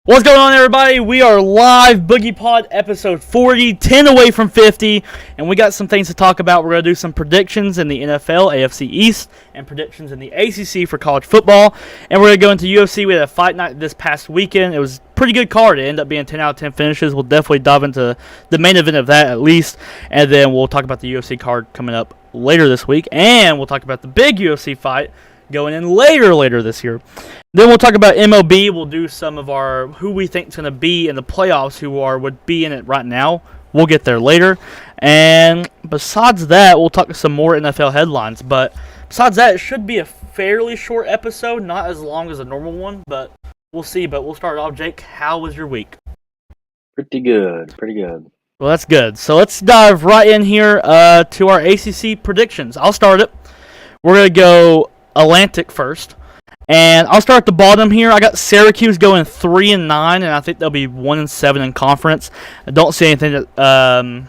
What's going on, everybody? We are live, BoogiePod episode 40, 10 away from 50, and we got some things to talk about. We're going to do some predictions in the NFL, AFC East, and predictions in the ACC for college football, and we're going to go into UFC. We had a fight night this past weekend. It was a pretty good card. It ended up being 10 out of 10 finishes. We'll definitely dive into the main event of that at least, and then we'll talk about the UFC card coming up later this week, and we'll talk about the big UFC fight going in later this year. Then we'll talk about MLB. We'll do some of our who we think is going to be in the playoffs, would be in it right now. We'll get there later. And besides that, we'll talk some more NFL headlines. But besides that, it should be a fairly short episode, not as long as a normal one, but we'll see. But we'll start off. Jake, how was your week? Pretty good. Well, that's good. So let's dive right in here to our ACC predictions. I'll start it. We're going to go Atlantic first. And I'll start at the bottom here. I got Syracuse going 3-9, and I think they'll be 1-7 in conference. I don't see anything that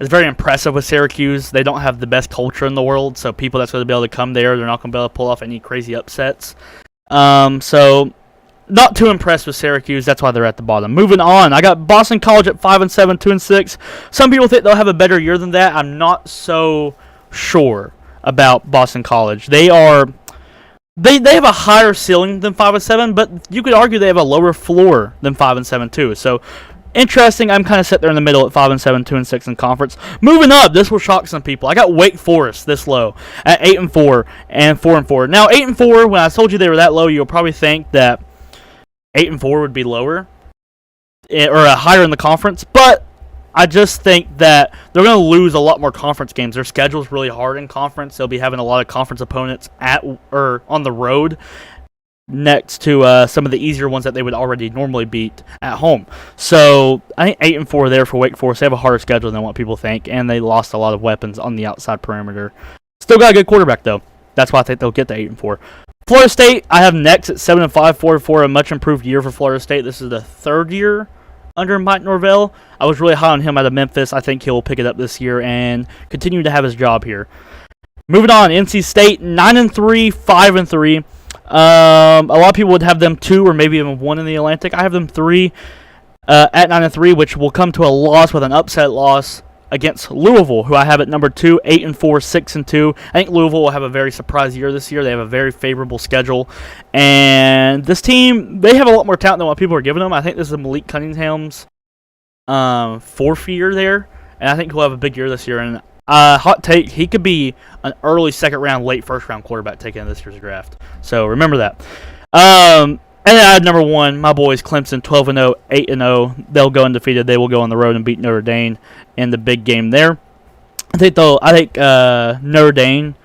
is very impressive with Syracuse. They don't have the best culture in the world, so people that's going to be able to come there, they're not going to be able to pull off any crazy upsets. So not too impressed with Syracuse. That's why they're at the bottom. Moving on, I got Boston College at 5-7, 2-6. Some people think they'll have a better year than that. I'm not so sure about Boston College. They have a higher ceiling than 5-7, but you could argue they have a lower floor than 5-7 too. So interesting. I'm kind of set there in the middle at 5-7, 2-6 in conference. Moving up, this will shock some people. I got Wake Forest this low at 8-4 and 4-4. Now 8-4. When I told you they were that low, you'll probably think that 8-4 would be lower or higher in the conference, but I just think that they're going to lose a lot more conference games. Their schedule's really hard in conference. They'll be having a lot of conference opponents on the road next to some of the easier ones that they would already normally beat at home. So I think 8-4 there for Wake Forest. They have a harder schedule than what people think, and they lost a lot of weapons on the outside perimeter. Still got a good quarterback, though. That's why I think they'll get to 8-4. Florida State, I have next at 7-5, 4-4, a much improved year for Florida State. This is the third year under Mike Norvell. I was really high on him out of Memphis. I think he'll pick it up this year and continue to have his job here. Moving on, NC State 9-3, 5-3. A lot of people would have them 2 or maybe even 1 in the Atlantic. I have them 3 at 9-3, which will come to a loss with an upset loss against Louisville, who I have at number 2, 8-4, 6-2. I think Louisville will have a very surprise year this year. They have a very favorable schedule, and this team, they have a lot more talent than what people are giving them. I think this is Malik Cunningham's 4th year there, and I think he'll have a big year this year. And hot take, he could be an early second round, late first round quarterback taken in this year's draft. So remember that. And then I had number 1, my boys, Clemson, 12-0, 8-0. They'll go undefeated. They will go on the road and beat Notre Dame in the big game there. I think Notre Dame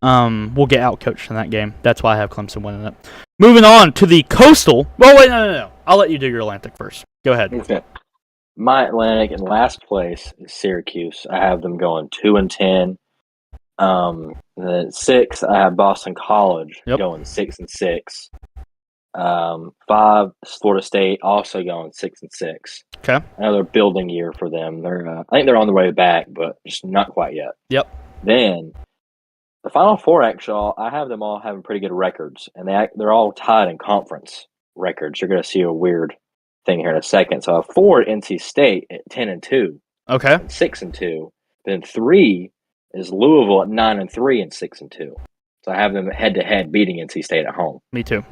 will get outcoached in that game. That's why I have Clemson winning it. Moving on to the Coastal. Well, wait, no. I'll let you do your Atlantic first. Go ahead. Okay. My Atlantic in last place is Syracuse. I have them going 2-10. Then at 6, I have Boston College going 6-6. 5, Florida State also going 6-6. Okay. Another building year for them. I think they're on their way back, but just not quite yet. Yep. Then the Final 4, actually, I have them all having pretty good records, and they're all tied in conference records. You're going to see a weird thing here in a second. So I have 4 at NC State at 10-2. Okay. And 6-2. Then 3 is Louisville at 9-3 and 6-2. So I have them head-to-head beating NC State at home. Me too.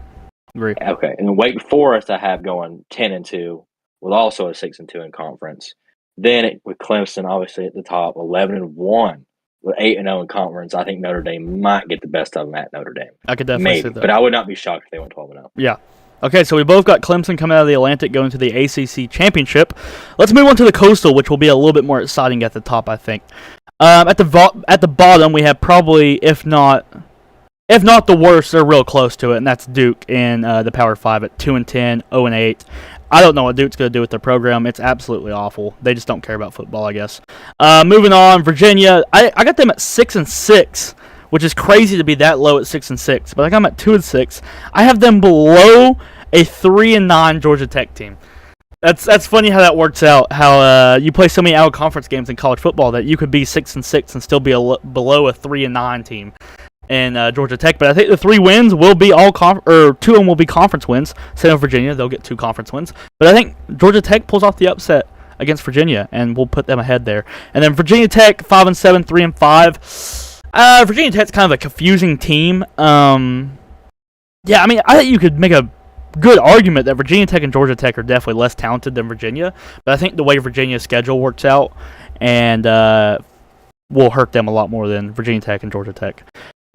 Agree. Okay, and Wake Forest I have going 10-2 with also a 6-2 in conference. Then with Clemson obviously at the top, 11-1 with 8-0 in conference. I think Notre Dame might get the best of them at Notre Dame. I could definitely see that. But I would not be shocked if they went 12-0. Yeah. Okay, so we both got Clemson coming out of the Atlantic going to the ACC Championship. Let's move on to the Coastal, which will be a little bit more exciting at the top, I think. At the bottom, we have probably, if not the worst, they're real close to it, and that's Duke in the Power 5 at 2-10, 0-8. I don't know what Duke's going to do with their program. It's absolutely awful. They just don't care about football, I guess. Moving on, Virginia, I got them at 6-6, which is crazy to be that low at 6-6, but I got them at 2-6. I have them below a 3-9 Georgia Tech team. That's funny how that works out. How you play so many out of conference games in college football that you could be 6-6 and still be below a 3-9 team. and Georgia Tech. But I think the 3 wins will be all 2 of them will be conference wins. Same with Virginia, they'll get 2 conference wins. But I think Georgia Tech pulls off the upset against Virginia, and we'll put them ahead there. And then Virginia Tech 5-7, 3-5. Virginia Tech's kind of a confusing team. Yeah, I mean, I think you could make a good argument that Virginia Tech and Georgia Tech are definitely less talented than Virginia, but I think the way Virginia's schedule works out and will hurt them a lot more than Virginia Tech and Georgia Tech.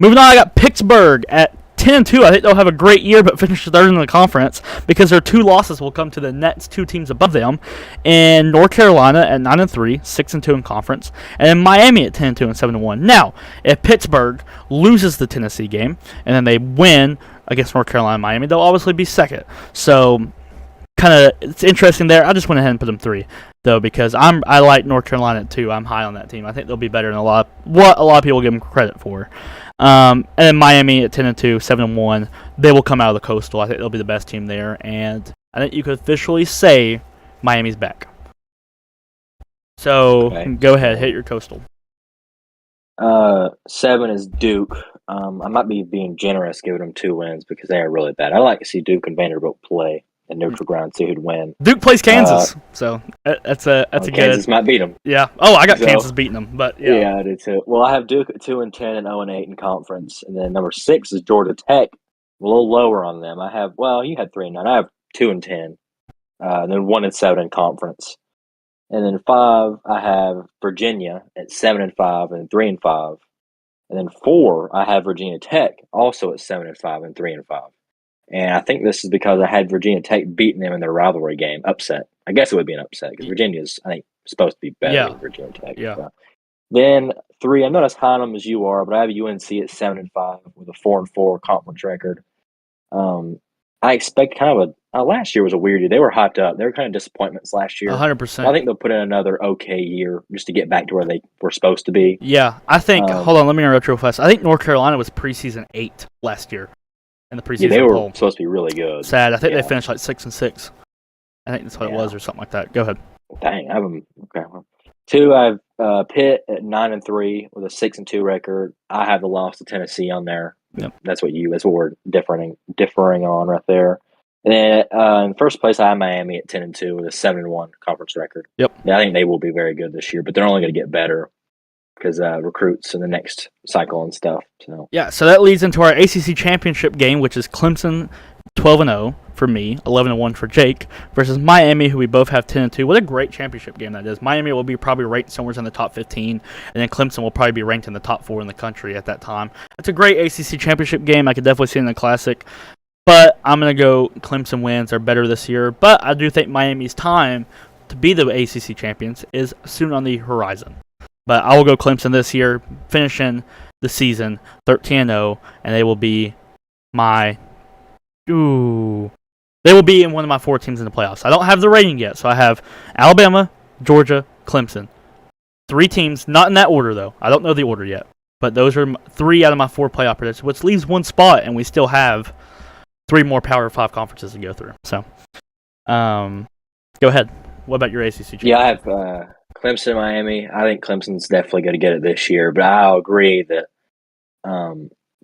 Moving on, I got Pittsburgh at 10-2. I think they'll have a great year, but finish 3rd in the conference because their 2 losses will come to the next 2 teams above them. And North Carolina at 9-3, 6-2 in conference, and then Miami at 10-2 and 7-1. Now, if Pittsburgh loses the Tennessee game and then they win against North Carolina and Miami, they'll obviously be 2nd. So, kind of, it's interesting there. I just went ahead and put them 3, though, because I like North Carolina at 2. I'm high on that team. I think they'll be better than what a lot of people give them credit for. And then Miami at 10-2, 7-1. They will come out of the Coastal. I think they'll be the best team there, and I think you could officially say Miami's back. So, Go ahead, hit your Coastal. 7 is Duke. I might be being generous giving them 2 wins because they are really bad. I like to see Duke and Vanderbilt play at neutral ground, see who'd win. Duke plays Kansas, so that's a good. Kansas might beat them. Yeah. Oh, I got Kansas beating them, but yeah. Yeah, I do too. Well, I have Duke at 2-10 and 0-8 in conference, and then number 6 is Georgia Tech. A little lower on them. I have you had 3-9. I have 2-10, and then 1-7 in conference. And then 5, I have Virginia at 7-5 and 3-5. And then 4, I have Virginia Tech also at 7-5 and 3-5. And I think this is because I had Virginia Tech beating them in their rivalry game. Upset. I guess it would be an upset because Virginia's, I think, supposed to be better than Virginia Tech. Yeah. So. Then 3, I'm not as high on them as you are, but I have UNC at 7-5 with a 4-4 conference record. I expect kind of last year was a weird year. They were hyped up. They were kind of disappointments last year. 100%. I think they'll put in another okay year just to get back to where they were supposed to be. Yeah, I think. Hold on, let me interrupt real fast. I think North Carolina was preseason 8 last year in the preseason they were poll. Supposed to be really good. Sad. I think they finished like 6-6. I think that's what it was, or something like that. Go ahead. Dang, I have them. Okay. 2, I have Pitt at 9-3 with a 6-2 record. I have the loss to Tennessee on there. Yep. That's what we're differing on right there. And then in first place, I have Miami at 10-2 with a 7-1 conference record. Yep. Yeah, I think they will be very good this year, but they're only going to get better because recruits in the next cycle and stuff. So yeah, so that leads into our ACC championship game, which is Clemson 12-0 for me, 11-1 for Jake, versus Miami, who we both have 10-2. What a great championship game that is. Miami will be probably ranked somewhere in the top 15, and then Clemson will probably be ranked in the top 4 in the country at that time. It's a great ACC championship game. I could definitely see it in the Classic, but I'm going to go Clemson wins are better this year. But I do think Miami's time to be the ACC champions is soon on the horizon. But I will go Clemson this year, finishing the season 13-0, and they will be They will be in one of my 4 teams in the playoffs. I don't have the rating yet, so I have Alabama, Georgia, Clemson. 3 teams, not in that order, though. I don't know the order yet. But those are 3 out of my 4 playoff predictions, which leaves 1 spot, and we still have 3 more Power 5 conferences to go through. So, go ahead. What about your ACC championship? Yeah, I have Clemson, Miami. I think Clemson's definitely going to get it this year, but I'll agree that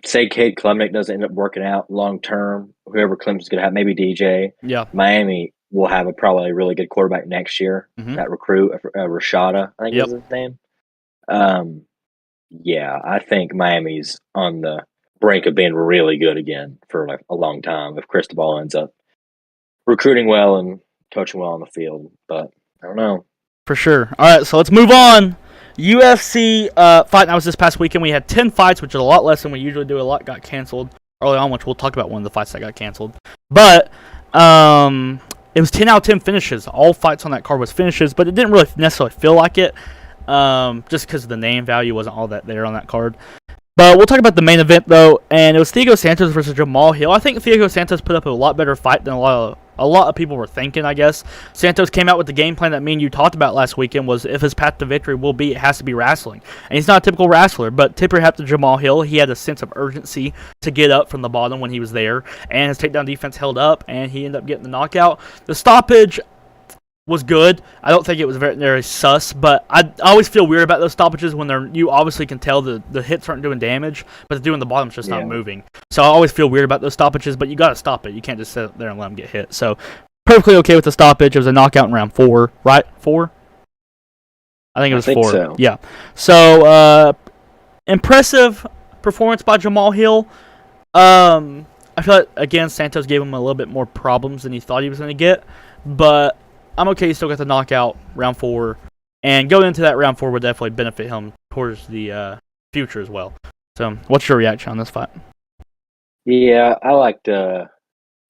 say Cade Klubnik doesn't end up working out long term, whoever Clemson's going to have, maybe DJ. Yeah. Miami will have probably a really good quarterback next year. Mm-hmm. That recruit, Rashada, I think is his name. Yeah, I think Miami's on the brink of being really good again for like a long time if Cristobal ends up recruiting well and coaching well on the field. But I don't know. For sure. All right, so let's move on. UFC fight that was this past weekend. We had 10 fights, which is a lot less than we usually do. A lot got canceled early on, which we'll talk about one of the fights that got canceled. But it was 10 out of 10 finishes. All fights on that card was finishes, but it didn't really necessarily feel like it just because the name value wasn't all that there on that card. But we'll talk about the main event, though, and it was Thiago Santos versus Jamal Hill. I think Thiago Santos put up a lot better fight than a lot of people were thinking, I guess. Santos came out with the game plan that me and you talked about last weekend was if his path to victory it has to be wrestling. And he's not a typical wrestler, but tip your hat to Jamal Hill. He had a sense of urgency to get up from the bottom when he was there, and his takedown defense held up, and he ended up getting the knockout. The stoppage, was good. I don't think it was very sus, but I always feel weird about those stoppages when you obviously can tell the hits aren't doing damage, but the dude on the bottom's just not moving. So I always feel weird about those stoppages, but you got to stop it. You can't just sit there and let him get hit. So perfectly okay with the stoppage. It was a knockout in round 4, right? 4? I think it was 4. So. Yeah. So impressive performance by Jamal Hill. I feel like, again, Santos gave him a little bit more problems than he thought he was going to get, but I'm okay. He still got the knockout round 4, and going into that round 4 would definitely benefit him towards the future as well. So, what's your reaction on this fight? Yeah, I liked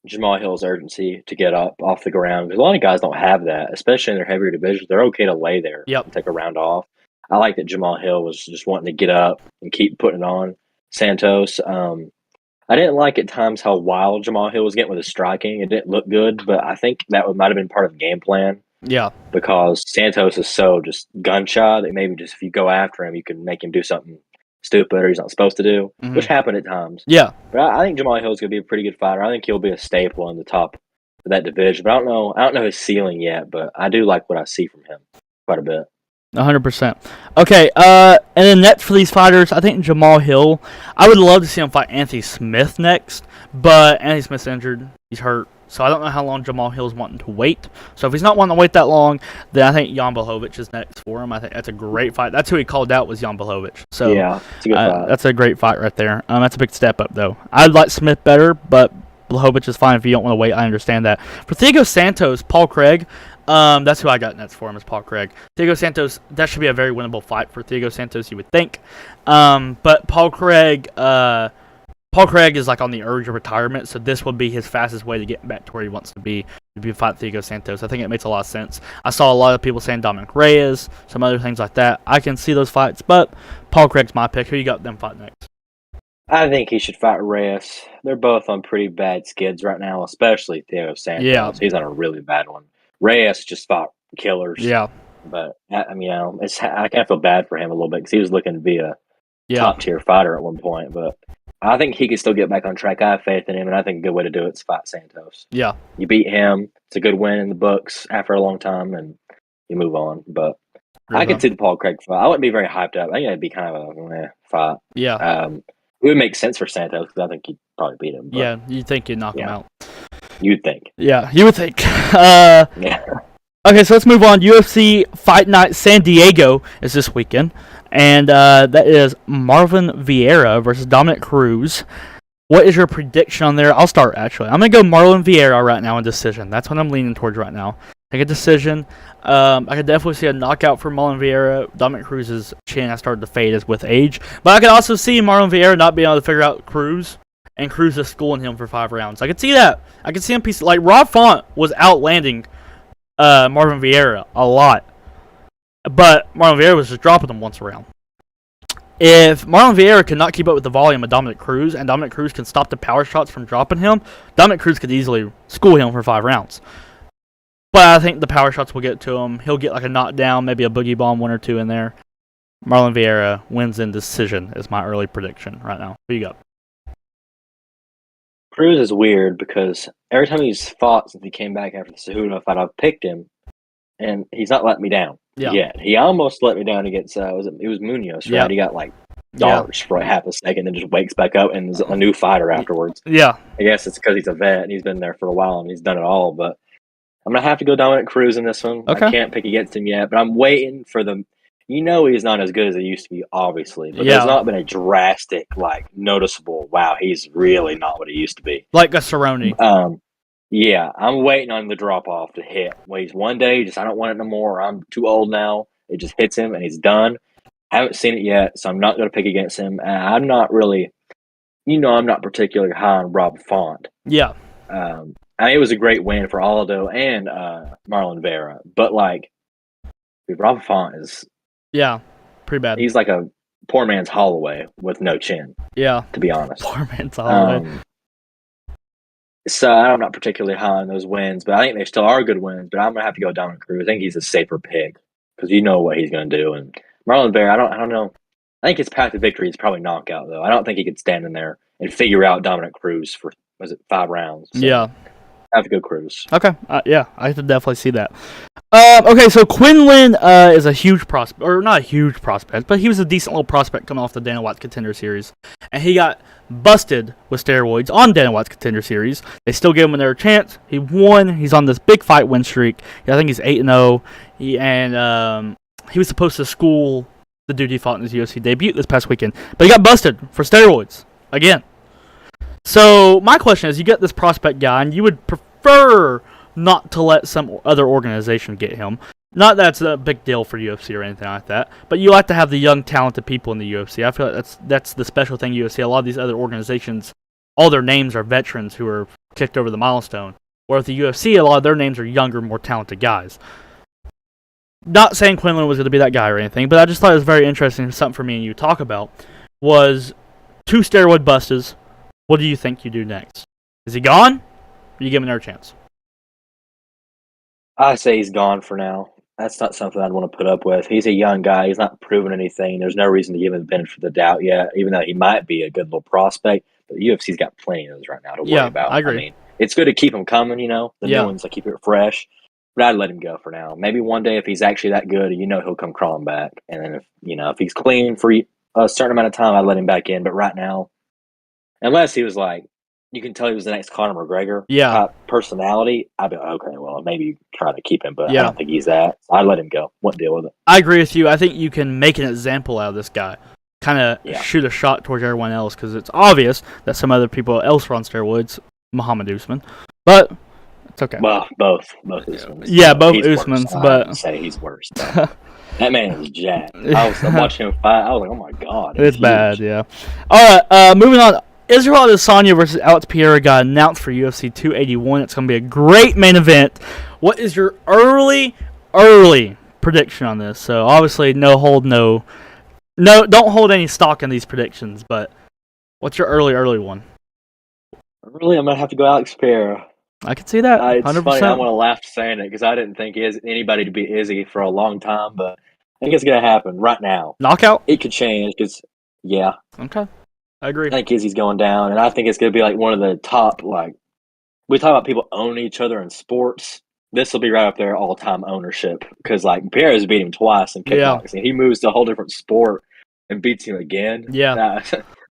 Jamal Hill's urgency to get up off the ground because a lot of guys don't have that, especially in their heavier divisions. They're okay to lay there and take a round off. I like that Jamal Hill was just wanting to get up and keep putting it on Santos. I didn't like at times how wild Jamal Hill was getting with his striking. It didn't look good, but I think that might have been part of the game plan. Yeah. Because Santos is so just gun shy that maybe just if you go after him, you can make him do something stupid or he's not supposed to do, which happened at times. Yeah. But I think Jamal Hill is going to be a pretty good fighter. I think he'll be a staple in the top of that division. But I don't know his ceiling yet, but I do like what I see from him quite a bit. 100%. Okay, and then next for these fighters, I think Jamal Hill, I would love to see him fight Anthony Smith next, but Anthony Smith's injured. He's hurt. So I don't know how long Jamal Hill's wanting to wait. So if he's not wanting to wait that long, then I think Jan Blachowicz is next for him. I think that's a great fight. That's who he called out was Jan Blachowicz. So yeah, it's a good fight. That's a great fight right there. That's a big step up, though. I'd like Smith better, but Blachowicz is fine if you don't want to wait. I understand that. For Thiago Santos, Paul Craig, that's who I got next for him is Paul Craig. Thiago Santos, that should be a very winnable fight for Thiago Santos, you would think. But Paul Craig is like on the urge of retirement, so this would be his fastest way to get back to where he wants to be fight Thiago Santos. I think it makes a lot of sense. I saw a lot of people saying Dominic Reyes, some other things like that. I can see those fights, but Paul Craig's my pick. Who you got them fight next? I think he should fight Reyes. They're both on pretty bad skids right now, especially Thiago Santos. Yeah. He's on a really bad one. Reyes just fought killers. Yeah. But, I kind of feel bad for him a little bit because he was looking to be a top-tier fighter at one point, but I think he can still get back on track. I have faith in him, and I think a good way to do it is fight Santos. Yeah. You beat him. It's a good win in the books after a long time, and you move on. But I could see the Paul Craig fight. I wouldn't be very hyped up. I think it'd be kind of a fight. Yeah. It would make sense for Santos because I think he'd probably beat him. But, yeah, you'd think you'd knock him out. You'd think. Yeah, you would think. Okay, so let's move on. UFC Fight Night San Diego is this weekend. And that is Marvin Vieira versus Dominic Cruz. What is your prediction on there? I'll start, actually. I'm going to go Marlon Vieira right now in decision. That's what I'm leaning towards right now. I get decision. I could definitely see a knockout for Marlon Vieira. Dominic Cruz's chin has started to fade as with age. But I could also see Marlon Vieira not being able to figure out Cruz, and Cruz just schooling him for 5 rounds. I could see that. I could see him piece like Rob Font was outlanding Marvin Vieira a lot. But Marlon Vieira was just dropping him once a round. If Marlon Vieira could not keep up with the volume of Dominic Cruz, and Dominic Cruz can stop the power shots from dropping him, Dominic Cruz could easily school him for 5 rounds. But I think the power shots will get to him. He'll get like a knockdown, maybe a boogie bomb, 1 or 2 in there. Marlon Vieira wins in decision is my early prediction right now. Who you got? Cruz is weird because every time he's fought since he came back after the Cejudo fight, I've picked him, and he's not letting me down. Yeah, he almost let me down against it was Munoz, right? He got like dollars for like half a second, and just wakes back up and is a new fighter afterwards. Yeah, I guess it's because he's a vet and he's been there for a while and he's done it all. But I'm gonna have to go Dominic Cruz in this one. Okay. I can't pick against him yet, but I'm waiting for the. He's not as good as he used to be, obviously, but there's not been a drastic, like noticeable. Wow, he's really not what he used to be. Like a Cerrone. Yeah, I'm waiting on the drop-off to hit. Where he's one day, I don't want it no more. I'm too old now. It just hits him, and he's done. Haven't seen it yet, so I'm not going to pick against him. I'm not really, I'm not particularly high on Rob Font. Yeah. It was a great win for Aldo and Marlon Vera. But, Rob Font is... Yeah, pretty bad. He's like a poor man's Holloway with no chin. Yeah. To be honest. Poor man's Holloway. So I'm not particularly high on those wins, but I think they still are good wins. But I'm gonna have to go Dominic Cruz. I think he's a safer pick because you know what he's gonna do. And Marlon Vera, I don't know. I think his path to victory is probably knockout though. I don't think he could stand in there and figure out Dominic Cruz for 5 rounds. So yeah. Have to go Cruz. Okay, yeah, I could definitely see that. Okay, so Quinlan is a huge prospect, or not a huge prospect, but he was a decent little prospect coming off the Dana White's Contender Series, and he got busted with steroids on Dana White's Contender Series. They still gave him another chance. He won. He's on this big fight win streak. I think he's 8-0, and he was supposed to school the dude he fought in his UFC debut this past weekend, but he got busted for steroids again. So my question is, you get this prospect guy, and you would prefer not to let some other organization get him. Not that it's a big deal for UFC or anything like that, but you like to have the young, talented people in the UFC. I feel like that's the special thing UFC. A lot of these other organizations, all their names are veterans who are kicked over the milestone. Where with the UFC, a lot of their names are younger, more talented guys. Not saying Quinlan was going to be that guy or anything, but I just thought it was very interesting, something for me and you to talk about, was 2 steroid busts. What do you think you do next? Is he gone? Or you give him another chance? I say he's gone for now. That's not something I'd want to put up with. He's a young guy. He's not proven anything. There's no reason to give him the benefit of the doubt yet, even though he might be a good little prospect. But the UFC's got plenty of those right now to worry about. I agree. I mean, it's good to keep him coming, the new ones, like keep it fresh. But I'd let him go for now. Maybe one day if he's actually that good, he'll come crawling back. And then if he's clean for a certain amount of time, I'd let him back in. But right now, unless he was like, you can tell he was the next Conor McGregor type personality, I'd be like, okay, well, maybe try to keep him, but I don't think he's that. So I'd let him go. What deal with it? I agree with you. I think you can make an example out of this guy. Kind of shoot a shot towards everyone else, because it's obvious that some other people else are on steroids, Muhammad Usman. But it's okay. Well, both Usmans. Yeah, both Usmans, but I'd say he's worse. That man is jacked. I was watching him fight. I was like, oh my god. It's bad, yeah. All right, moving on. Israel Adesanya versus Alex Pereira got announced for UFC 281. It's going to be a great main event. What is your early prediction on this? So obviously, don't hold any stock in these predictions. But what's your early one? Really, I'm gonna have to go Alex Pereira. I can see that. 100%. It's funny. I want to laugh saying it because I didn't think anybody to beat Izzy for a long time, but I think it's gonna happen right now. Knockout? It could change because Okay. I agree. I think Izzy's going down, and I think it's going to be like one of the top, we talk about people owning each other in sports. This will be right up there, all-time ownership, because, Pereira's beat him twice in kickboxing. He moves to a whole different sport and beats him again. Yeah.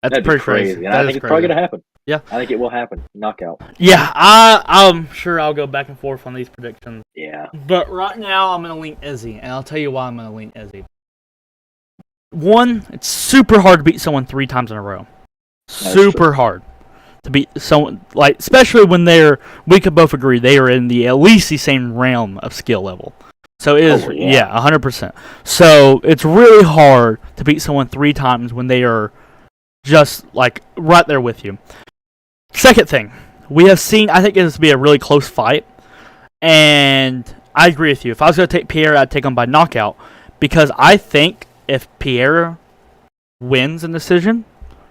That's pretty crazy. And I think it's probably going to happen. Yeah. I think it will happen. Knockout. Yeah, I'm sure I'll go back and forth on these predictions. Yeah. But right now, I'm going to lean Izzy, and I'll tell you why I'm going to lean Izzy. One, it's super hard to beat someone 3 times in a row. Super hard to beat someone, especially when we could both agree they are in at least the same realm of skill level. So it is, 100%. So it's really hard to beat someone 3 times when they are just right there with you. Second thing, we have seen, I think it's to be a really close fight, and I agree with you. If I was going to take Pierre, I'd take him by knockout, because I think if Pierre wins in decision,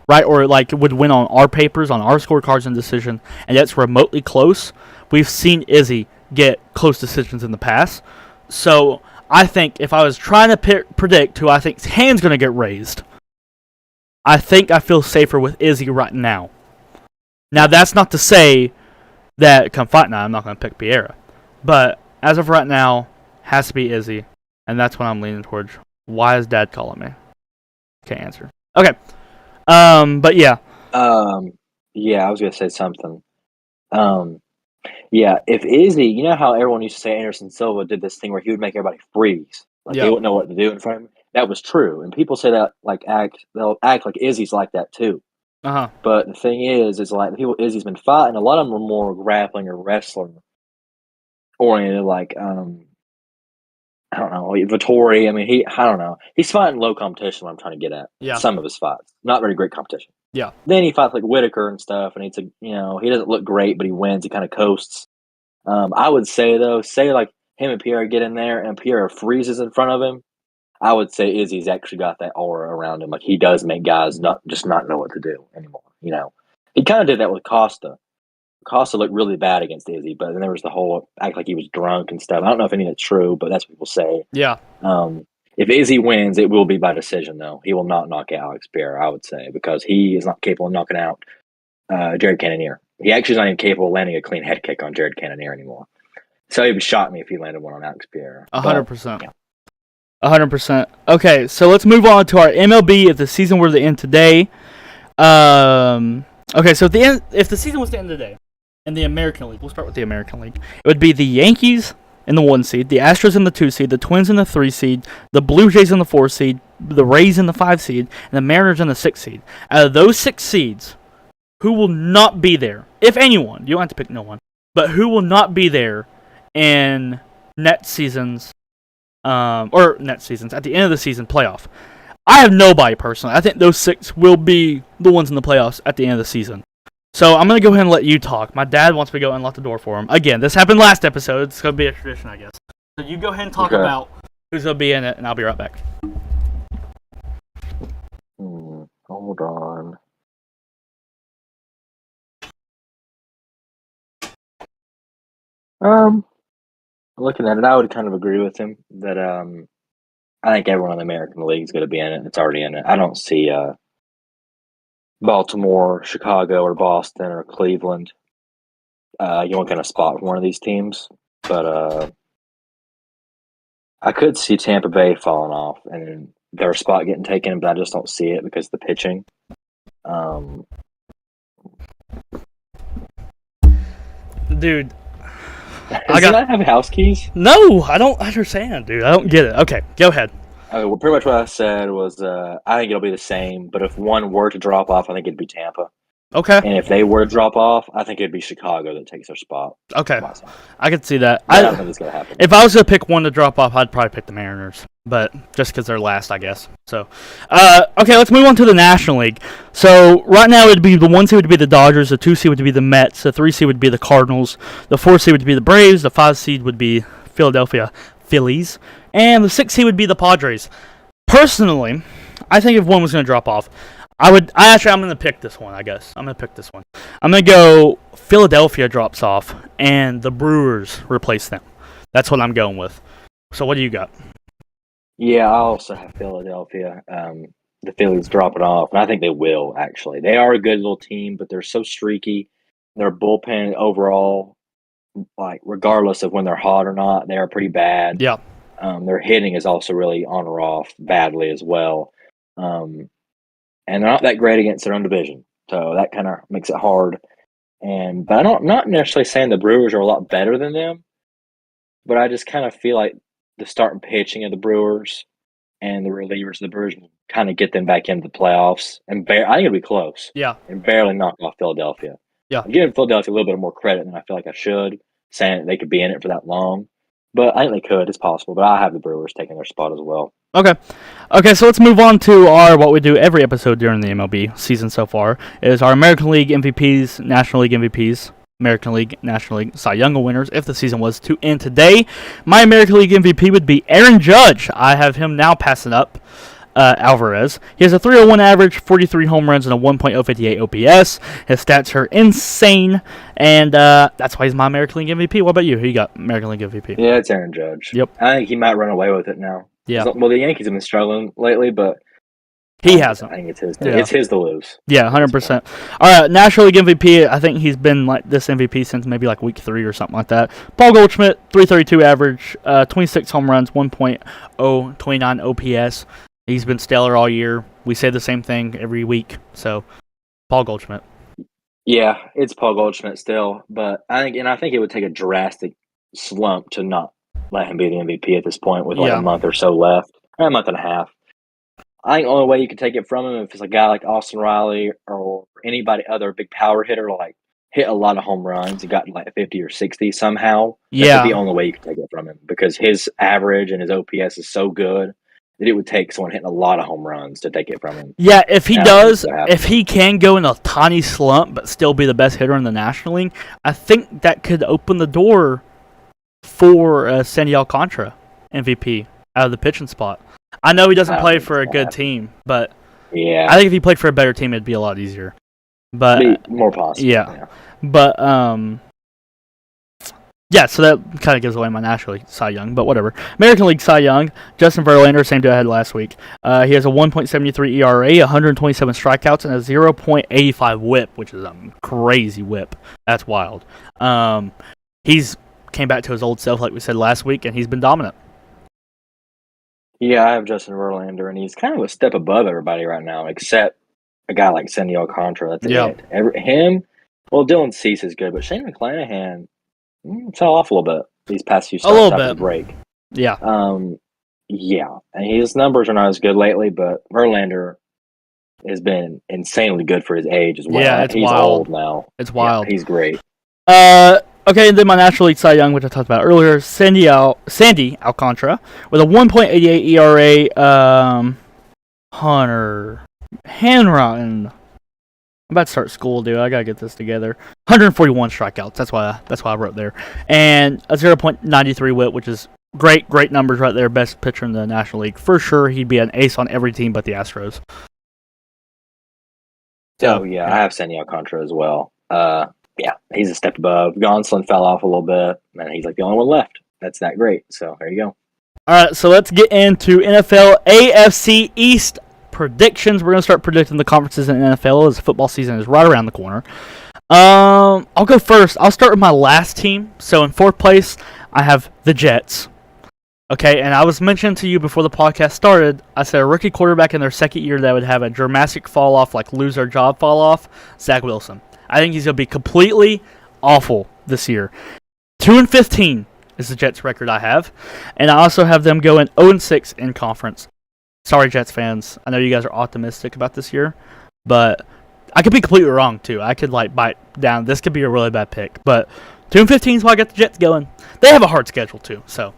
right, or would win on our papers, on our scorecards in decision, and that's remotely close, we've seen Izzy get close decisions in the past. So I think if I was trying to predict who I think's hand's going to get raised, I think I feel safer with Izzy right now. Now, that's not to say that come fight night, I'm not going to pick Pereira. But as of right now, has to be Izzy, and that's what I'm leaning towards. Why is Dad calling me? Can't answer. Okay. But yeah. Yeah, I was gonna say something. Yeah, if Izzy, you know how everyone used to say Anderson Silva did this thing where he would make everybody freeze, they wouldn't know what to do in front of him. That was true, and people say that they'll act like Izzy's like that too. But the thing is the people Izzy's been fighting, a lot of them are more grappling or wrestling oriented, I don't know, Vittori. I mean, I don't know. He's fighting low competition. What I'm trying to get at. Yeah. Some of his fights, not very great competition. Yeah. Then he fights like Whitaker and stuff, and he doesn't look great, but he wins. He kind of coasts. I would say though, him and Pierre get in there, and Pierre freezes in front of him. I would say Izzy's actually got that aura around him. He does make guys not know what to do anymore. He kind of did that with Costa. Costa looked really bad against Izzy, but then there was the whole act like he was drunk and stuff. I don't know if any of that's true, but that's what people say. Yeah. If Izzy wins, it will be by decision, though. He will not knock out Alex Pereira, I would say, because he is not capable of knocking out Jared Cannonier. He actually is not even capable of landing a clean head kick on Jared Cannonier anymore. So it would shock me if he landed one on Alex Pierre. 100%. 100%. Okay, so let's move on to our MLB if the season were to end today. Okay, so if the season was to end today in the American League, we'll start with the American League. It would be the Yankees in the 1 seed, the Astros in the 2 seed, the Twins in the 3 seed, the Blue Jays in the 4 seed, the Rays in the 5 seed, and the Mariners in the 6 seed. Out of those 6 seeds, who will not be there, if anyone, you don't have to pick no one, but who will not be there in next season's, at the end of the season playoff? I have nobody personally. I think those 6 will be the ones in the playoffs at the end of the season. So I'm going to go ahead and let you talk. My dad wants me to go unlock the door for him. Again, this happened last episode. It's going to be a tradition, I guess. So you go ahead and talk about who's going to be in it, and I'll be right back. Hold on. Looking at it, I would kind of agree with him that I think everyone in the American League is going to be in it. It's already in it. I don't see Baltimore, Chicago, or Boston, or Cleveland. You won't get a spot for one of these teams, but I could see Tampa Bay falling off and their spot getting taken, but I just don't see it because of the pitching. Dude. Does he not have house keys? No, I don't understand, dude. I don't get it. Okay, go ahead. Okay, well, pretty much what I said was I think it'll be the same, but if one were to drop off, I think it'd be Tampa. Okay. And if they were to drop off, I think it'd be Chicago that takes their spot. Okay. I could see that. I don't think it's going to happen. If I was going to pick one to drop off, I'd probably pick the Mariners. But just because they're last, I guess. So, okay, let's move on to the National League. So, right now, it'd be the 1 seed would be the Dodgers, the 2 seed would be the Mets, the 3 seed would be the Cardinals, the 4 seed would be the Braves, the 5 seed would be Philadelphia Phillies, and the 6 seed would be the Padres. Personally, I think if one was going to drop off, I'm going to pick this one, I guess. I'm going to pick this one. I'm going to go Philadelphia drops off, and the Brewers replace them. That's what I'm going with. So what do you got? Yeah, I also have Philadelphia. The Phillies dropping off, and I think they will, actually. They are a good little team, but they're so streaky. Their bullpen overall, like regardless of when they're hot or not, they are pretty bad. Yeah. Their hitting is also really on or off badly as well. And they're not that great against their own division, so that kind of makes it hard. But I'm not necessarily saying the Brewers are a lot better than them, but I just kind of feel like the starting pitching of the Brewers and the relievers of the Brewers will kind of get them back into the playoffs. And I think it'll be close. Yeah. And barely knock off Philadelphia. Yeah. I'm giving Philadelphia a little bit more credit than I feel like I should, saying that they could be in it for that long. But I think they could. It's possible. But I have the Brewers taking their spot as well. Okay, so let's move on to what we do every episode during the MLB season so far, is our American League MVPs, National League MVPs, American League, National League, Cy Young winners if the season was to end today. My American League MVP would be Aaron Judge. I have him now passing up Alvarez. He has a 301 average, 43 home runs, and a 1.058 OPS. His stats are insane, and that's why he's my American League MVP. What about you? Who you got American League MVP? Yeah, it's Aaron Judge. Yep. I think he might run away with it now. Yeah. Well, the Yankees have been struggling lately, but he hasn't. I think it's his. Yeah. It's his to lose. Yeah, 100%. All right, National League MVP. I think he's been like this MVP since maybe like week 3 or something like that. Paul Goldschmidt, 332 average, 26 home runs, 1.029 OPS. He's been stellar all year. We say the same thing every week. So, Paul Goldschmidt. Yeah, it's Paul Goldschmidt still, but I think it would take a drastic slump to not let him be the MVP at this point with like a month or so left, or a month and a half. I think the only way you could take it from him if it's a guy like Austin Riley or anybody other big power hitter to like hit a lot of home runs and got like 50 or 60 somehow. Yeah, that's the only way you could take it from him because his average and his OPS is so good that it would take someone hitting a lot of home runs to take it from him. Yeah, if he if he can go in a tiny slump but still be the best hitter in the National League, I think that could open the door for Sandy Alcantara MVP out of the pitching spot. I know he doesn't play for a good team, but yeah, I think if he played for a better team, it'd be a lot easier. But more possible. Yeah. But Yeah, so that kind of gives away my National League Cy Young, but whatever. American League Cy Young, Justin Verlander, same dude I had last week. He has a 1.73 ERA, 127 strikeouts, and a 0.85 WHIP, which is a crazy WHIP. That's wild. He's came back to his old self, like we said last week, and he's been dominant. Yeah, I have Justin Verlander, and he's kind of a step above everybody right now, except a guy like Sandy Alcantara. That's it. Him, well, Dylan Cease is good, but Shane McClanahan fell off a little bit these past few starts after the break. Yeah. Yeah, and his numbers are not as good lately, but Verlander has been insanely good for his age as well. Yeah, he's wild. Old now. It's wild. Yeah, he's great. Okay, and then my National League Cy Young, which I talked about earlier, Sandy Alcantara, with a 1.88 ERA. Hunter Hanrotten. I'm about to start school, dude. I gotta get this together. 141 strikeouts. That's why I wrote there, and a 0.93 WHIP, which is great numbers right there. Best pitcher in the National League for sure. He'd be an ace on every team but the Astros. So yeah, I have Sandy Alcantara as well. Yeah, he's a step above. Gonsolin fell off a little bit, and he's like the only one left. That's that great. So there you go. All right, so let's get into NFL AFC East predictions. We're going to start predicting the conferences in the NFL as football season is right around the corner. I'll go first. I'll start with my last team. So in fourth place, I have the Jets. Okay, and I was mentioning to you before the podcast started, I said a rookie quarterback in their second year that would have a dramatic fall off, like lose their job fall off, Zach Wilson. I think he's going to be completely awful this year. 2-15 is the Jets record I have. And I also have them going 0-6 in conference. Sorry, Jets fans. I know you guys are optimistic about this year, but I could be completely wrong, too. I could, bite down. This could be a really bad pick. But 2-15 is why I got the Jets going. They have a hard schedule, too, so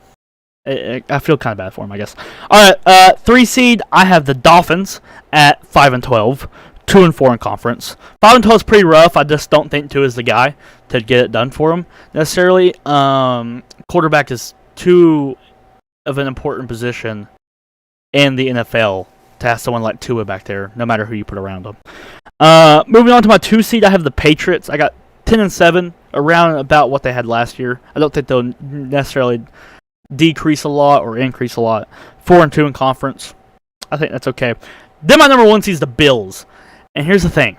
I feel kind of bad for them, I guess. All right, 3 seed, I have the Dolphins at 5-12. 2-4 in conference. 5-12 is pretty rough. I just don't think Tua is the guy to get it done for him necessarily. Quarterback is too of an important position in the NFL to have someone like Tua back there, no matter who you put around him. Moving on to my 2 seed, I have the Patriots. I got 10-7, around about what they had last year. I don't think they'll necessarily decrease a lot or increase a lot. 4-2 in conference. I think that's okay. Then my number 1 seed is the Bills. And here's the thing.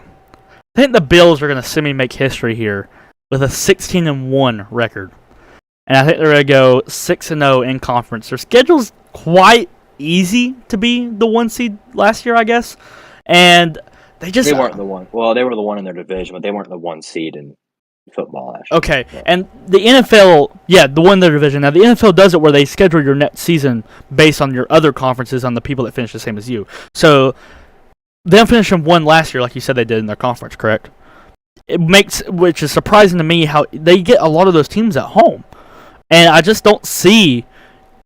I think the Bills are going to semi-make history here with a 16-1 record. And I think they're going to go 6-0 in conference. Their schedule's quite easy to be the 1 seed last year, I guess. And they weren't the one. Well, they were the one in their division, but they weren't the 1 seed in football last year. Okay. Yeah. And the NFL, the one in their division. Now, the NFL does it where they schedule your next season based on your other conferences on the people that finish the same as you. So them finishing 1 last year, like you said they did in their conference, correct? Which is surprising to me how they get a lot of those teams at home. And I just don't see,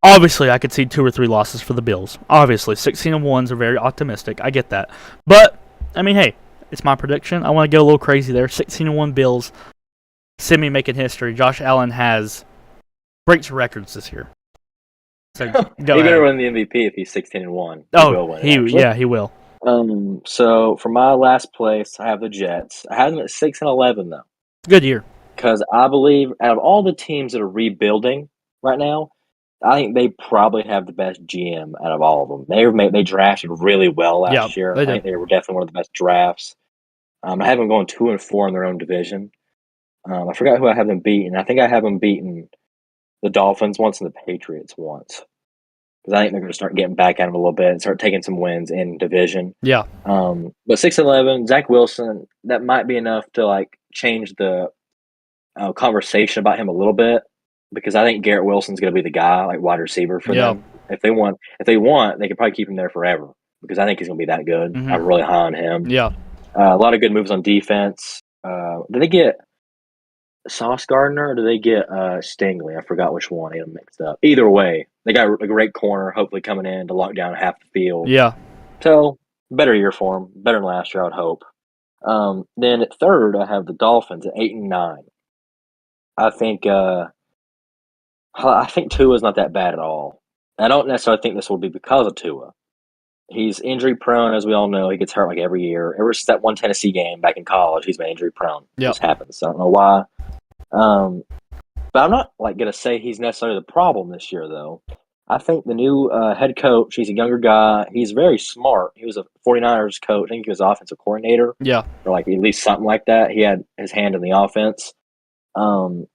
obviously I could see 2 or 3 losses for the Bills. Obviously, 16-1s are very optimistic. I get that. But, I mean, hey, it's my prediction. I want to go a little crazy there. 16-1 Bills, semi-making history. Josh Allen breaks records this year. So, He's going to win the MVP if he's 16-1. He will. So for my last place, I have the Jets. I have them at 6-11 though. Good year. Because I believe out of all the teams that are rebuilding right now, I think they probably have the best GM out of all of them. They drafted really well last year. I think they were definitely one of the best drafts. I have them going 2-4 in their own division. I forgot who I have them beating. I think I have them beating the Dolphins once and the Patriots once. Because I think they're going to start getting back at them a little bit and start taking some wins in division. Yeah. But 6-11, Zach Wilson, that might be enough to change the conversation about him a little bit. Because I think Garrett Wilson's going to be the guy, wide receiver for them. If they want, they could probably keep him there forever. Because I think he's going to be that good. Mm-hmm. I'm really high on him. Yeah. A lot of good moves on defense. Did they get Sauce Gardner or did they get Stingley? I forgot which one. I got them mixed up. Either way, they got a great corner hopefully coming in to lock down half the field. Yeah. So, better year for them. Better than last year, I would hope. Then at third, I have the Dolphins at 8-9. I think Tua's not that bad at all. I don't necessarily think this will be because of Tua. He's injury prone, as we all know. He gets hurt every year. Ever since that one Tennessee game back in college, he's been injury prone. It just happens. I don't know why. But I'm not like gonna say he's necessarily the problem this year, though. I think the new head coach, he's a younger guy. He's very smart. He was a 49ers coach. I think he was offensive coordinator. Yeah. Or like at least something like that. He had his hand in the offense. Um,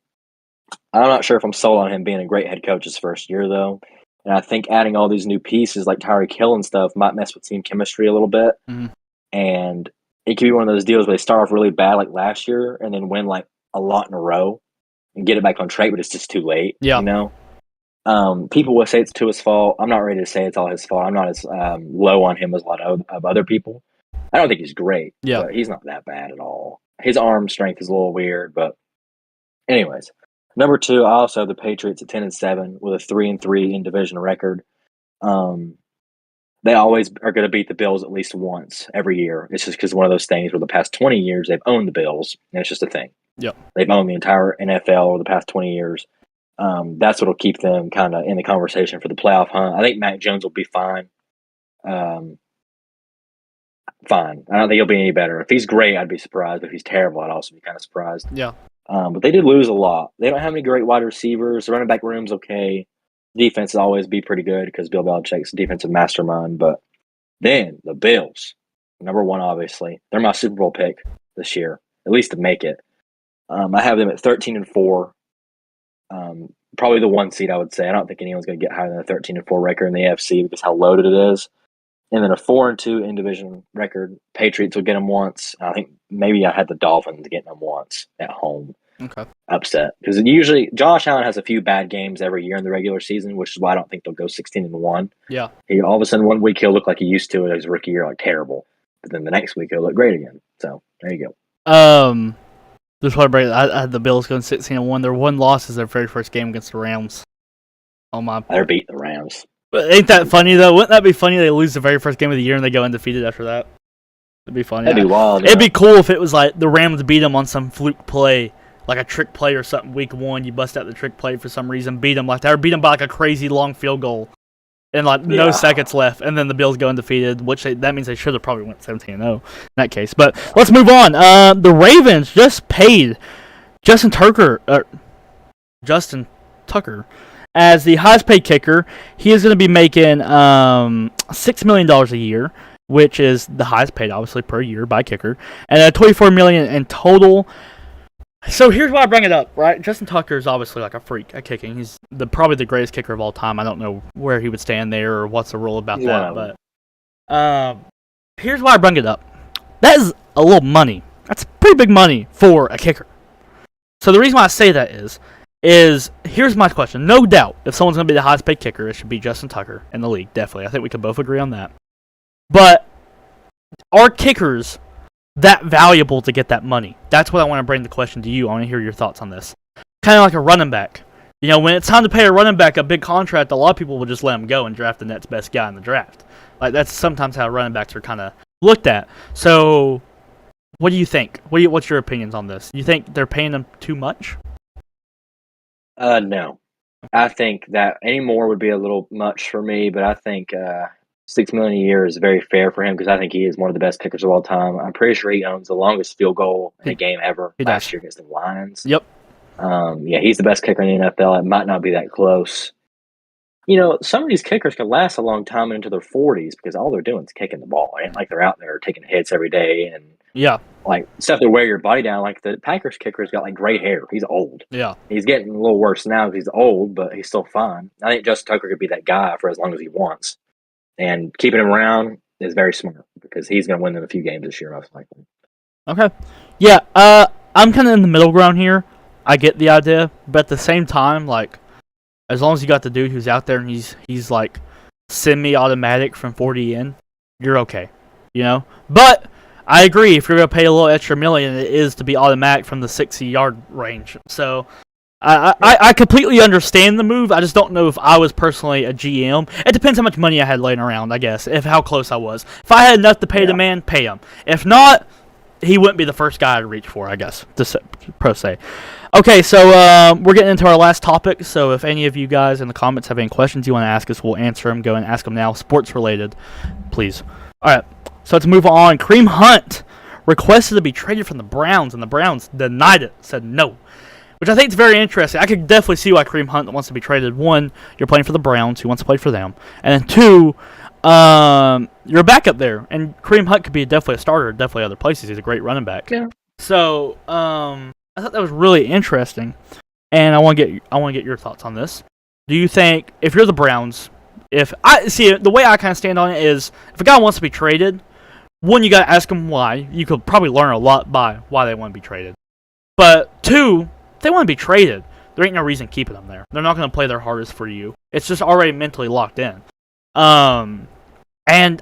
I'm not sure if I'm sold on him being a great head coach his first year, though. And I think adding all these new pieces like Tyreek Hill and stuff might mess with team chemistry a little bit. Mm-hmm. And it could be one of those deals where they start off really bad like last year and then win like a lot in a row and get it back on track, but it's just too late. Yeah. You know? People will say it's to his fault. I'm not ready to say it's all his fault. I'm not as low on him as a lot of other people. I don't think he's great. Yeah. But he's not that bad at all. His arm strength is a little weird, but anyways. Number 2, I also have the Patriots at 10-7 with a 3-3 in division record. They always are going to beat the Bills at least once every year. It's just because one of those things where the past 20 years they've owned the Bills, and it's just a thing. Yep. They've owned the entire NFL over the past 20 years. That's what will keep them kind of in the conversation for the playoff hunt. I think Mac Jones will be fine. Fine. I don't think he'll be any better. If he's great, I'd be surprised. But if he's terrible, I'd also be kind of surprised. Yeah. But they did lose a lot. They don't have any great wide receivers. The running back room's okay. Defense will always be pretty good because Bill Belichick's a defensive mastermind. But then the Bills, number 1, obviously. They're my Super Bowl pick this year, at least to make it. I have them at 13-4. Probably the 1 seed, I would say. I don't think anyone's going to get higher than a 13-4 record in the AFC because how loaded it is. And then a 4-2 in division record. Patriots will get them once. I think maybe I had the Dolphins getting them once at home. Okay. Upset because usually Josh Allen has a few bad games every year in the regular season, which is why I don't think they'll go 16-1. Yeah. He all of a sudden 1 week he'll look like he used to in his rookie year, like terrible, but then the next week he'll look great again. So there you go. Just want to break. I had the Bills going 16-1. Their one loss is their very first game against the Rams. Oh my! They're beating the Rams. But ain't that funny though? Wouldn't that be funny? They lose the very first game of the year and they go undefeated after that. It'd be funny. That'd be wild. It'd be cool if it was like the Rams beat them on some fluke play, like a trick play or something. Week 1, you bust out the trick play for some reason, beat them like that, or beat them by like a crazy long field goal, and like no seconds left, and then the Bills go undefeated, which that means they should have probably went 17-0 in that case. But let's move on. The Ravens just paid Justin Tucker as the highest paid kicker. He is going to be making $6 million a year, which is the highest paid, obviously, per year by kicker, and $24 million in total. So here's why I bring it up, right? Justin Tucker is obviously like a freak at kicking. He's probably the greatest kicker of all time. I don't know where he would stand there or what's the rule about that, but here's why I bring it up. That is a little money. That's pretty big money for a kicker. So the reason why I say that is here's my question. No doubt, if someone's going to be the highest paid kicker, it should be Justin Tucker in the league, definitely. I think we can both agree on that. But are kickers that valuable to get that money? That's what I want to bring the question to you. I want to hear your thoughts on this. Kind of like a running back. You know, when it's time to pay a running back a big contract, a lot of people will just let him go and draft the next best guy in the draft. Like, that's sometimes how running backs are kind of looked at. So, what do you think? What's your opinions on this? You think they're paying them too much? No. I think that any more would be a little much for me, but I think $6 million a year is very fair for him because I think he is one of the best kickers of all time. I'm pretty sure he owns the longest field goal in a game ever last year against the Lions. Yep. Yeah, he's the best kicker in the NFL. It might not be that close. You know, some of these kickers can last a long time into their 40s because all they're doing is kicking the ball. It ain't like they're out there taking hits every day and like stuff that wear your body down. Like the Packers kicker's got like gray hair. He's old. Yeah. He's getting a little worse now because he's old, but he's still fine. I think Justin Tucker could be that guy for as long as he wants. And keeping him around is very smart because he's going to win them a few games this year, most likely. Okay. Yeah, I'm kind of in the middle ground here. I get the idea, but at the same time, like, as long as you got the dude who's out there and he's like semi-automatic from 40 in, you're okay, you know? But I agree, if you're going to pay a little extra million, it is to be automatic from the 60-yard range. So I completely understand the move. I just don't know if I was personally a GM. It depends how much money I had laying around, I guess, if how close I was. If I had enough to pay the man, pay him. If not, he wouldn't be the first guy to reach for, I guess, per se. Okay, so we're getting into our last topic. So if any of you guys in the comments have any questions you want to ask us, we'll answer them. Go and ask them now. Sports related, please. All right, so let's move on. Kareem Hunt requested to be traded from the Browns, and the Browns denied it, said no. which I think is very interesting. I could definitely see why Kareem Hunt wants to be traded. One, you're playing for the Browns. He wants to play for them. And then two, you're a backup there. And Kareem Hunt could be definitely a starter, definitely other places. He's a great running back. Yeah. So I thought that was really interesting. And I want to get your thoughts on this. Do you think, if you're the Browns, the way I kind of stand on it is, if a guy wants to be traded, one, you got to ask him why. You could probably learn a lot by why they want to be traded. But two, if they want to be traded, there ain't no reason keeping them there. They're not going to play their hardest for you. It's just already mentally locked in. And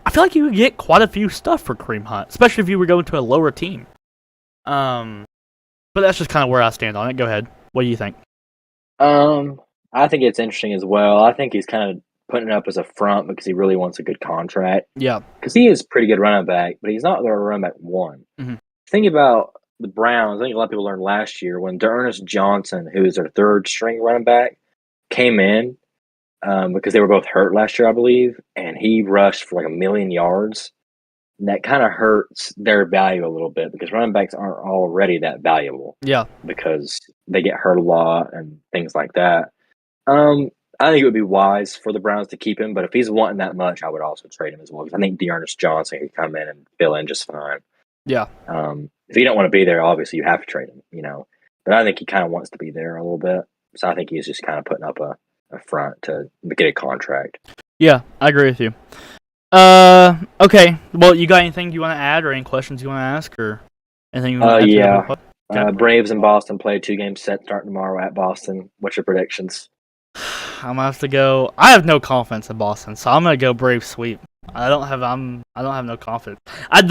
I feel like you would get quite a few stuff for Kareem Hunt, especially if you were going to a lower team. But that's just kind of where I stand on it. Go ahead. What do you think? I think it's interesting as well. I think he's kind of putting it up as a front because he really wants a good contract. Yeah. Because he is a pretty good running back, but he's not their running back one. Mm-hmm. Think about the Browns. I think a lot of people learned last year when D'Ernest Johnson, who is their third string running back, came in because they were both hurt last year, I believe, and he rushed for like 1 million yards. And that kind of hurts their value a little bit because running backs aren't already that valuable. Yeah. Because they get hurt a lot and things like that. I think it would be wise for the Browns to keep him, but if he's wanting that much, I would also trade him as well. Because I think D'Ernest Johnson could come in and fill in just fine. Yeah. If you don't want to be there, obviously you have to trade him, But I think he kind of wants to be there a little bit. So I think he's just kind of putting up a front to get a contract. Yeah, I agree with you. Okay. Well, you got anything you want to add or any questions you want to ask or anything you want to add? Yeah. Okay. Braves and Boston play 2-game set starting tomorrow at Boston. What's your predictions? I'm gonna have to go. I have no confidence in Boston, so I'm gonna go Brave sweep. I don't have no confidence. I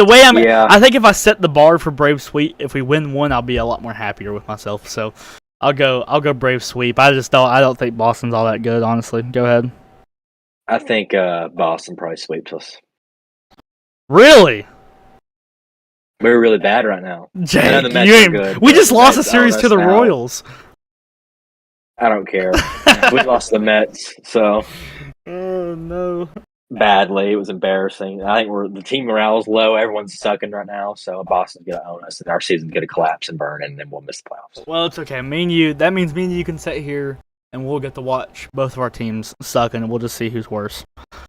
think if I set the bar for Brave sweep, if we win one, I'll be a lot more happier with myself. So I'll go Brave sweep. I don't think Boston's all that good, honestly. Go ahead. I think Boston probably sweeps us. Really? We're really bad right now. Jake, the Mets are good, we just lost a series to the Royals. I don't care. We lost the Mets, so. Oh no! Badly, it was embarrassing. I think the team morale is low. Everyone's sucking right now, so Boston's gonna own us, and our season's gonna collapse and burn, and then we'll miss the playoffs. Well, it's okay. That means me and you can sit here, and we'll get to watch both of our teams suck, and we'll just see who's worse.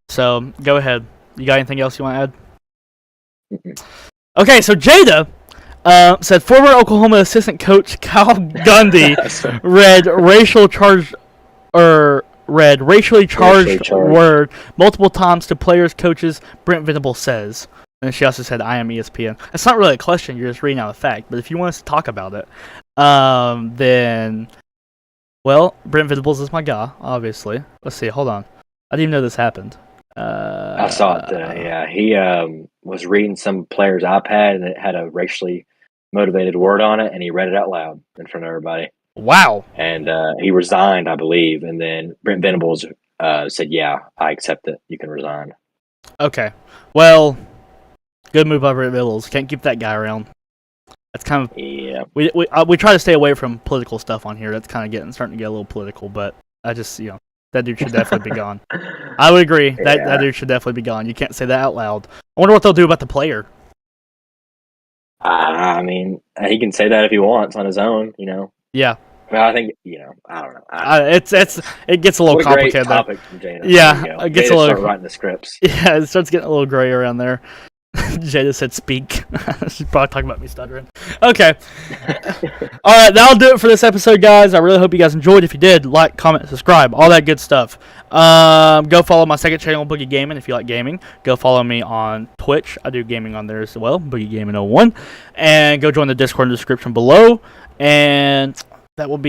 So go ahead. You got anything else you want to add? Mm-mm. Okay, so Jada. Said former Oklahoma assistant coach Kyle Gundy read racially charged word multiple times to players, coaches, Brent Venables says. And she also said, I am ESPN. It's not really a question, you're just reading out a fact. But if you want us to talk about it, then, well, Brent Venables is my guy, obviously. Let's see, hold on. I didn't even know this happened. I saw it today, yeah. He was reading some player's iPad, and it had a racially motivated word on it, and he read it out loud in front of everybody. Wow. And he resigned, I believe, and then Brent Venables said, yeah, I accept it. You can resign. Okay. Well, good move by Brent Venables. Can't keep that guy around. That's kind of... Yeah. We try to stay away from political stuff on here. That's kind of starting to get a little political, but I just, that dude should definitely be gone. I would agree. That dude should definitely be gone. You can't say that out loud. I wonder what they'll do about the player. I mean, he can say that if he wants on his own, Yeah. Well, I think, I don't know. It gets a little complicated. Great topic from Jada. Yeah, it gets a little... start writing the scripts. Yeah, it starts getting a little gray around there. Jada said speak. She's probably talking about me stuttering. Okay. All right, that'll do it for this episode, guys. I really hope you guys enjoyed. If you did, like, comment, subscribe, all that good stuff. Go follow my second channel, Boogie Gaming, if you like gaming. Go follow me on Twitch. I do gaming on there as well, Boogie Gaming 01. And go join the Discord in the description below. And that will be